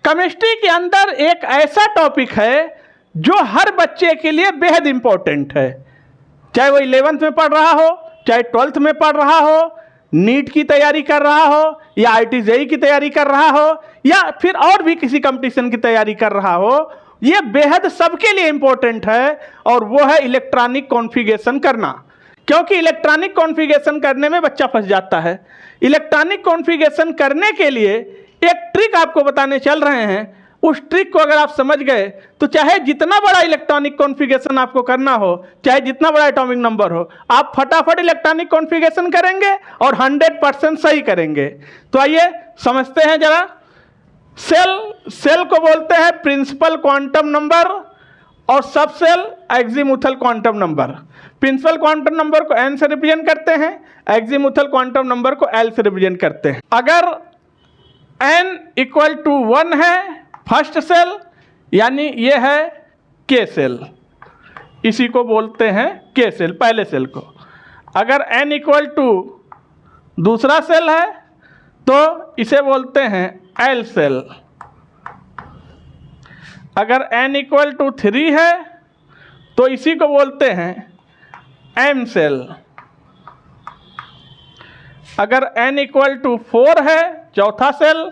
Chemistry के अंदर एक ऐसा टॉपिक है जो हर बच्चे के लिए बेहद इंपॉर्टेंट है, चाहे वो 11th में पढ़ रहा हो, चाहे 12th में पढ़ रहा हो, नीट की तैयारी कर रहा हो, या IIT-JEE की तैयारी कर रहा हो, या फिर और भी किसी कंपटीशन की तैयारी कर रहा हो। ये बेहद सबके लिए इंपॉर्टेंट है, और वो है इलेक्ट्रॉनिक कॉन्फ़िगरेशन करना। क्योंकि इलेक्ट्रॉनिक कॉन्फ़िगरेशन करने में बच्चा फंस जाता है। इलेक्ट्रॉनिक कॉन्फ़िगरेशन करने के लिए एक ट्रिक आपको बताने चल रहे हैं। उस ट्रिक को अगर आप समझ गए तो चाहे जितना बड़ा इलेक्ट्रॉनिक कॉन्फ़िगरेशन आपको करना हो, चाहे जितना बड़ा एटॉमिक नंबर हो, आप फटाफट इलेक्ट्रॉनिक कॉन्फ़िगरेशन करेंगे और 100% सही करेंगे। तो आइए समझते हैं जरा। सेल को बोलते हैं प्रिंसिपल क्वांटम नंबर, और subshell azimuthal quantum number. Principal quantum number को n से रिप्रेजेंट करते हैं, एक्जीमुथल क्वांटम नंबर को l से रिप्रेजेंट करते हैं। अगर n = 1 है फर्स्ट सेल, यानी ये है k सेल, इसी को बोलते हैं k सेल, पहले सेल को। अगर n = दूसरा सेल है तो इसे बोलते हैं l सेल। अगर n = 3 है तो इसी को बोलते हैं m सेल। अगर n = 4 है चौथा सेल,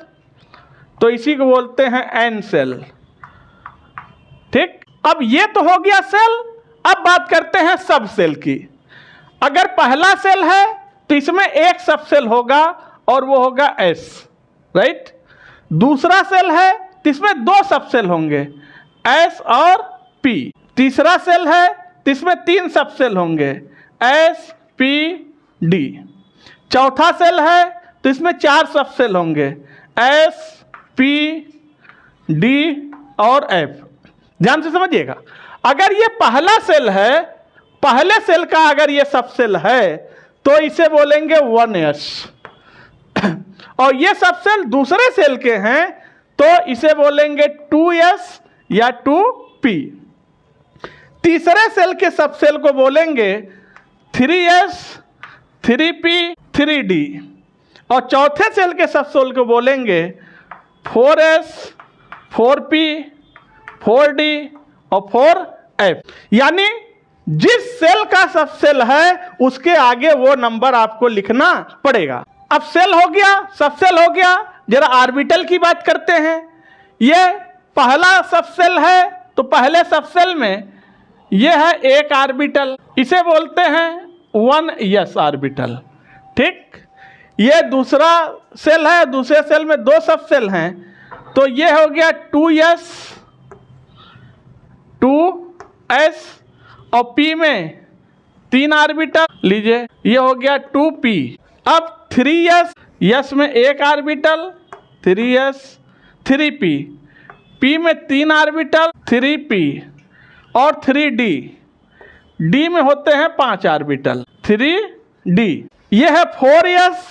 तो इसी को बोलते हैं n सेल। ठीक, अब ये तो हो गया सेल। अब बात करते हैं सब सेल की। अगर पहला सेल है तो इसमें एक सब सेल होगा और वो होगा S, राइट। दूसरा सेल है तो इसमें दो सब सेल होंगे, S और P। तीसरा सेल है तो इसमें 3 सब सेल होंगे, S, P, D। चौथा सेल है तो इसमें 4 सब सेल होंगे, S, P, D और F। ध्यान से समझिएगा। अगर ये पहला सेल है, पहले सेल का अगर ये सब सेल है तो इसे बोलेंगे 1s, और ये सब सेल दूसरे सेल के हैं तो इसे बोलेंगे 2s या 2p। तीसरे सेल के सब सेल को बोलेंगे 3s, 3p, 3d, और चौथे सेल के सब सेल को बोलेंगे 4s, 4p, 4d और 4f। यानी जिस सेल का सब सेल है उसके आगे वो नंबर आपको लिखना पड़ेगा। अब सेल हो गया, सब सेल हो गया। जरा ऑर्बिटल की बात करते हैं। ये पहला सब सेल है तो पहले सब सेल में ये है एक ऑर्बिटल, इसे बोलते हैं 1s ऑर्बिटल। ठीक, ये दूसरा सेल है, दूसरे सेल में 2 सब सेल हैं तो ये हो गया 2s, 2s और p में 3 ऑर्बिटल लीजिए, ये हो गया 2p। अब 3s, s में एक ऑर्बिटल 3s, 3p, p में 3 ऑर्बिटल 3p और 3d, d में होते हैं 5 ऑर्बिटल 3d। ये है 4s,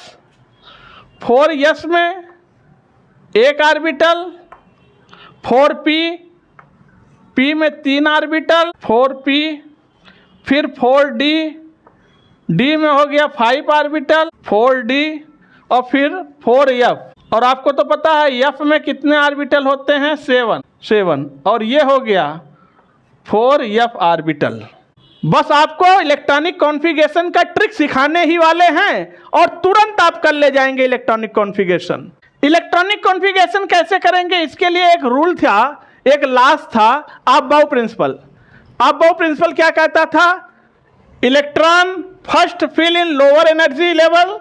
4s में एक ऑर्बिटल 4p, p में 3 ऑर्बिटल 4p, फिर 4d, d में हो गया 5 ऑर्बिटल 4d और फिर 4f। और आपको तो पता है f में कितने ऑर्बिटल होते हैं, 7, और ये हो गया 4f ऑर्बिटल। बस आपको इलेक्ट्रॉनिक कॉन्फ़िगरेशन का ट्रिक सिखाने ही वाले हैं और तुरंत आप कर ले जाएंगे इलेक्ट्रॉनिक कॉन्फ़िगरेशन। इलेक्ट्रॉनिक कॉन्फ़िगरेशन कैसे करेंगे, इसके लिए एक रूल था, एक लॉस था, अबाउ प्रिंसिपल। अबाउ प्रिंसिपल क्या कहता था, electron first fill in lower energy level,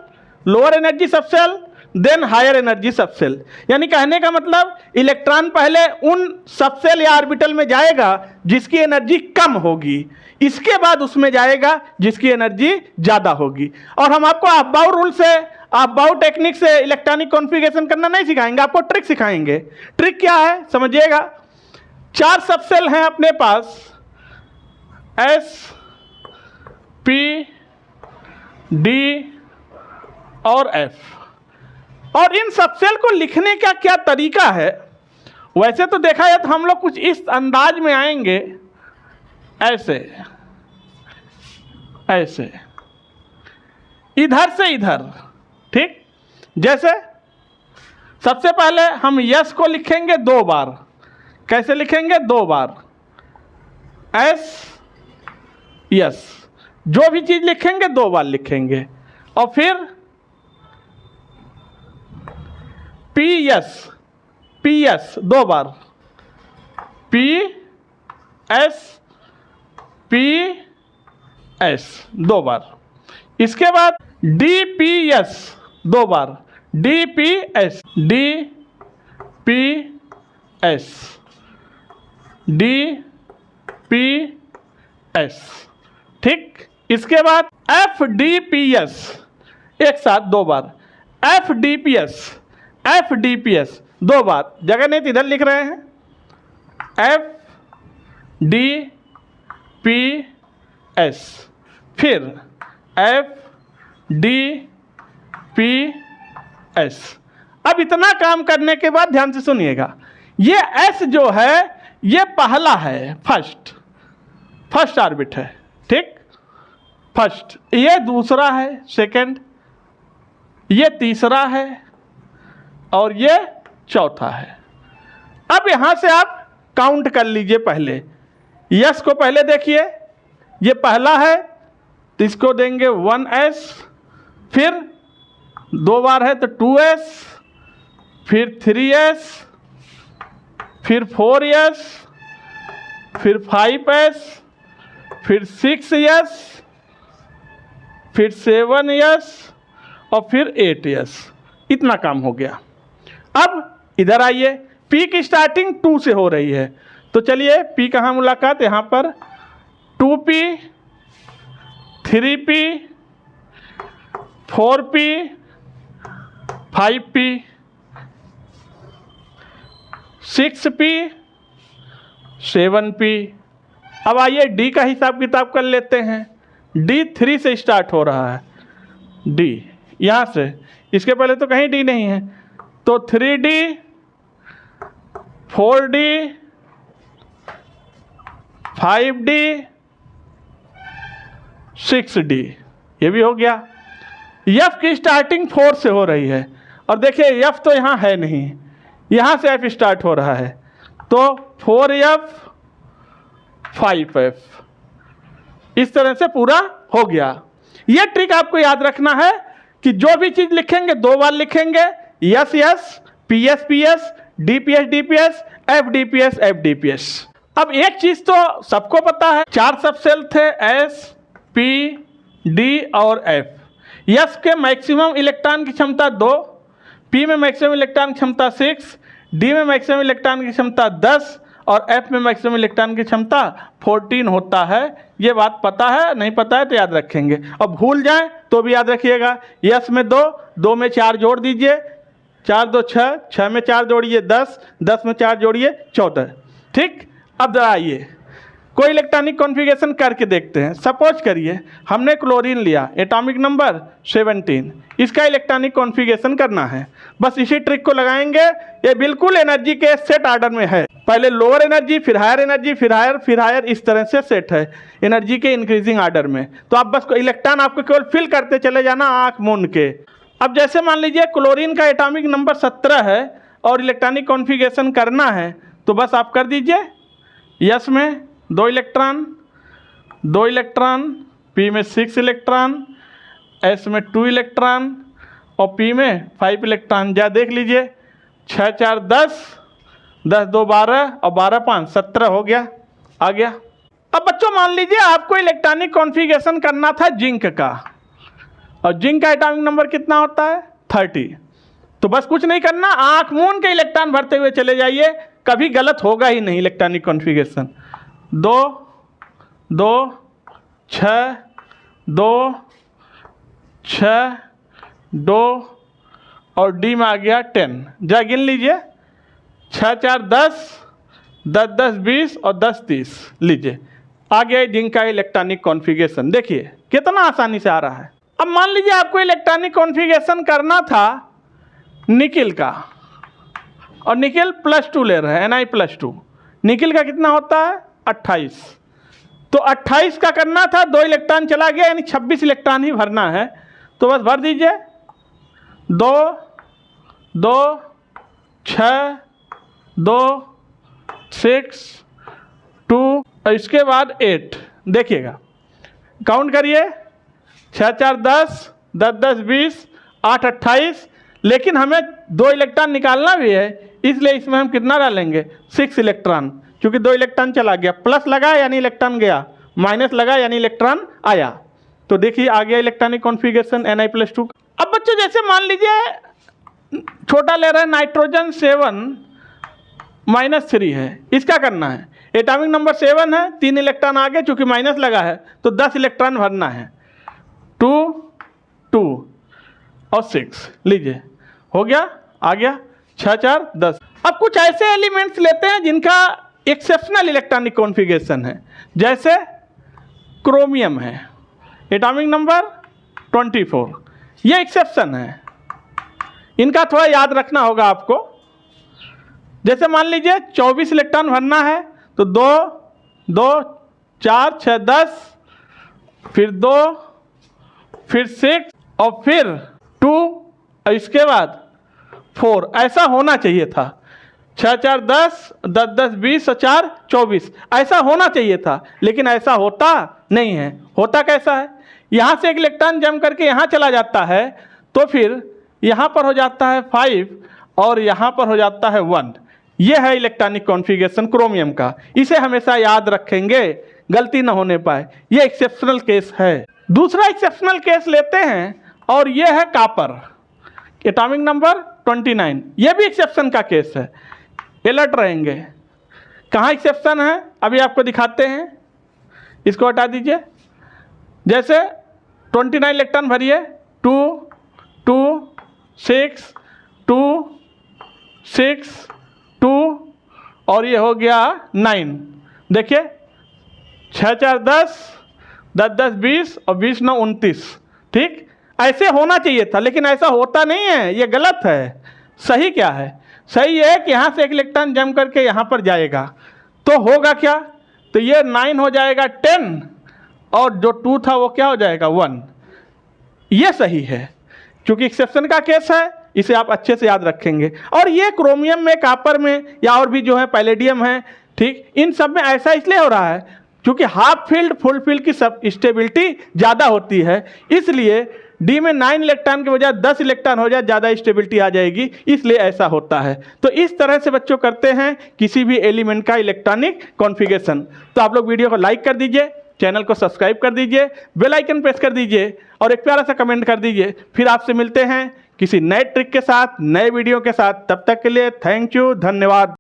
lower energy subshell, then higher energy subshell. यानी कहने का मतलब इलेक्ट्रॉन पहले उन सबसेल या ऑर्बिटल में जाएगा जिसकी एनर्जी कम होगी, इसके बाद उसमें जाएगा जिसकी एनर्जी ज़्यादा होगी। और हम आपको अबाउ रूल से, अबाउ टेक्निक से इलेक्ट्रॉनिक कॉन्फ़िगरेशन करना नहीं सिखाएंगे, आपको ट्रिक सिखाएंगे। ट्रिक क्या है समझिएगा। 4 सबसेल हैं अपने पास, S, P, D और F। और इन सबसेल को लिखने का क्या तरीका है, वैसे तो देखा जाए तो हम लोग कुछ इस अंदाज में आएंगे, ऐसे ऐसे, इधर से इधर। ठीक, जैसे सबसे पहले हम यस को लिखेंगे 2 बार। कैसे लिखेंगे? 2 बार एस यस, जो भी चीज लिखेंगे 2 बार लिखेंगे। और फिर पी एस 2 बार, पी एस 2 बार। इसके बाद डी पी एस 2 बार, डी पी एस, ठीक। इसके बाद एफ डी पी एस एक साथ 2 बार, एफ डी पी एस 2 बार। जगह नहीं तो इधर लिख रहे हैं, एफ डी पी एस, फिर एफ डी पी एस। अब इतना काम करने के बाद ध्यान से सुनिएगा, ये एस जो है ये पहला है, फर्स्ट ऑर्बिट है, ठीक, फर्स्ट। ये दूसरा है, सेकंड, ये तीसरा है और ये चौथा है। अब यहां से आप काउंट कर लीजिए। पहले यस को पहले देखिए, ये पहला है तो इसको देंगे 1s, फिर 2 बार है तो 2s, फिर 3s, फिर 4s, फिर 5s, फिर 6s, फिर 7s और फिर 8s। इतना काम हो गया। अब इधर आइए, पी की स्टार्टिंग 2 से हो रही है, तो चलिए पी कहाँ मुलाकात, यहाँ पर 2p, 3p, 4p, 5p, 6p, 7p। अब आइए डी का हिसाब किताब कर लेते हैं। डी 3 से स्टार्ट हो रहा है, डी यहाँ से, इसके पहले तो कहीं डी नहीं है, तो 3d, 4d, 5d, 6d, ये भी हो गया। एफ की स्टार्टिंग 4 से हो रही है, और देखिए एफ तो यहाँ है नहीं, यहाँ से एफ स्टार्ट हो रहा है, तो 4f, 5f, इस तरह से पूरा हो गया। ये ट्रिक आपको याद रखना है कि जो भी चीज़ लिखेंगे 2 बार लिखेंगे, yes yes, P S, D P S, F D P S. अब एक चीज़ तो सबको पता है, 4 सब सेल थे, एस, पी, डी और एफ। यस के मैक्सिमम इलेक्ट्रॉन की क्षमता 2, पी में मैक्सिमम इलेक्ट्रॉन की क्षमता 6, डी में मैक्सिमम इलेक्ट्रॉन की क्षमता 10 और एफ में मैक्सिमम इलेक्ट्रॉन की क्षमता 14 होता है। ये बात पता है, नहीं पता है तो याद रखेंगे, और भूल जाएं तो भी याद रखिएगा। यस में 2, 2 में 4 जोड़ दीजिए, 4 2 6, 6 में 4 जोड़िए 10, 10 में 4 जोड़िए 14, ठीक। अब जरा आइए कोई इलेक्ट्रॉनिक कॉन्फ़िगरेशन करके देखते हैं। सपोज करिए हमने क्लोरीन लिया, एटॉमिक नंबर 17, इसका इलेक्ट्रॉनिक कॉन्फ़िगरेशन करना है। बस इसी ट्रिक को लगाएंगे, ये बिल्कुल एनर्जी के सेट ऑर्डर में है, पहले लोअर एनर्जी, फिर हायर एनर्जी, फिर हायर, इस तरह से सेट है एनर्जी के इंक्रीजिंग ऑर्डर में। तो आप बस इलेक्ट्रॉन आपको केवल फिल करते चले जाना आँख मूंद के। अब जैसे मान लीजिए क्लोरीन का एटॉमिक नंबर 17 है और इलेक्ट्रॉनिक कॉन्फ़िगरेशन करना है, तो बस आप कर दीजिए, यस में 2 इलेक्ट्रॉन, पी में 6 इलेक्ट्रॉन, एस में 2 इलेक्ट्रॉन और पी में 5 इलेक्ट्रॉन। जा देख लीजिए, 6 4 10, 10 2 12 और 12 5 17 हो गया, आ गया। अब बच्चों मान लीजिए आपको इलेक्ट्रॉनिक कॉन्फ़िगरेशन करना था जिंक का, और जिंक का एटॉमिक नंबर कितना होता है 30। तो बस कुछ नहीं करना, आँख मूंद के इलेक्ट्रॉन भरते हुए चले जाइए, कभी गलत होगा ही नहीं इलेक्ट्रॉनिक कॉन्फ़िगरेशन। 2 2 6 2 6 2 और डी में आ गया 10। जा गिन लीजिए, 6 4 10, 10 10 20 और 10 30, लीजिए आ गया जिंक का इलेक्ट्रॉनिक कॉन्फ़िगरेशन। देखिए कितना आसानी से आ रहा है। अब मान लीजिए आपको इलेक्ट्रॉनिक कॉन्फ़िगरेशन करना था निकिल का, और निकिल +2 ले रहे हैं, Na+2। निकिल का कितना होता है 28, तो 28 का करना था, 2 इलेक्ट्रॉन चला गया, यानी 26 इलेक्ट्रॉन ही भरना है। तो बस भर दीजिए, 2 2 6 2 6 2 और इसके बाद 8। देखिएगा, काउंट करिए, 6 4 10, 10 10 20, 8 28। लेकिन हमें 2 इलेक्ट्रॉन निकालना भी है, इसलिए इसमें हम कितना डालेंगे, 6 इलेक्ट्रॉन। क्योंकि 2 इलेक्ट्रॉन चला गया, प्लस लगा यानी इलेक्ट्रॉन गया, माइनस लगा यानी इलेक्ट्रॉन आया। तो देखिए आ गया इलेक्ट्रॉनिक कॉन्फ़िगरेशन Na+2। अब बच्चों जैसे मान लीजिए छोटा ले रहे हैं नाइट्रोजन 7 -3 है, इसका करना है। एटॉमिक नंबर 7 है, 3 इलेक्ट्रॉन आगे, चूँकि माइनस लगा है तो 10 इलेक्ट्रॉन भरना है। 2 2 और 6 लीजिए, हो गया, आ गया 6 4 10। अब कुछ ऐसे एलिमेंट्स लेते हैं जिनका एक्सेप्शनल इलेक्ट्रॉनिक कॉन्फ़िगरेशन है, जैसे क्रोमियम है, एटॉमिक नंबर 24, ये एक्सेप्शन है। इनका थोड़ा याद रखना होगा आपको। जैसे मान लीजिए 24 इलेक्ट्रॉन भरना है तो 2 2 4 6 10, फिर 2, फिर 6 और फिर 2 और इसके बाद 4। ऐसा होना चाहिए था। 6 4 10, 10 10 20 और 4 24, ऐसा होना चाहिए था, लेकिन ऐसा होता नहीं है। होता कैसा है, यहाँ से एक इलेक्ट्रॉन जम करके यहाँ चला जाता है, तो फिर यहाँ पर हो जाता है 5 और यहाँ पर हो जाता है 1। ये है इलेक्ट्रॉनिक कॉन्फ़िगरेशन क्रोमियम का। इसे हमेशा याद रखेंगे, गलती ना होने पाए। ये एक्सेप्शनल केस है। दूसरा एक्सेप्शनल केस लेते हैं और ये है कॉपर, एटॉमिक नंबर 29। ये भी एक्सेप्शन का केस है, अलर्ट रहेंगे। कहाँ एक्सेप्शन है अभी आपको दिखाते हैं। इसको हटा दीजिए। जैसे 29 इलेक्ट्रॉन भरिए, 2 2 6 2 6 2 और ये हो गया 9। देखिए 6 4 10, 10 10 20 और 20 9 29। ठीक, ऐसे होना चाहिए था, लेकिन ऐसा होता नहीं है, ये गलत है। सही क्या है, सही है कि यहाँ से एक इलेक्ट्रॉन जम करके यहाँ पर जाएगा, तो होगा क्या, तो ये 9 हो जाएगा 10 और जो 2 था वो क्या हो जाएगा 1। ये सही है, क्योंकि एक्सेप्शन का केस है, इसे आप अच्छे से याद रखेंगे। और ये क्रोमियम में, कॉपर में या और भी जो है पैलेडियम है, ठीक, इन सब में ऐसा इसलिए हो रहा है क्योंकि हाफ फील्ड फुल फील्ड की सब स्टेबिलिटी ज़्यादा होती है, इसलिए डी में 9 इलेक्ट्रॉन के बजाय 10 इलेक्ट्रॉन हो जाए, ज़्यादा स्टेबिलिटी आ जाएगी, इसलिए ऐसा होता है। तो इस तरह से बच्चों करते हैं किसी भी एलिमेंट का इलेक्ट्रॉनिक कॉन्फ़िगरेशन। तो आप लोग वीडियो को लाइक कर दीजिए, चैनल को सब्सक्राइब कर दीजिए, बेल आइकन प्रेस कर दीजिए और एक प्यारा सा कमेंट कर दीजिए। फिर आपसे मिलते हैं किसी नए ट्रिक के साथ, नए वीडियो के साथ। तब तक के लिए थैंक यू, धन्यवाद।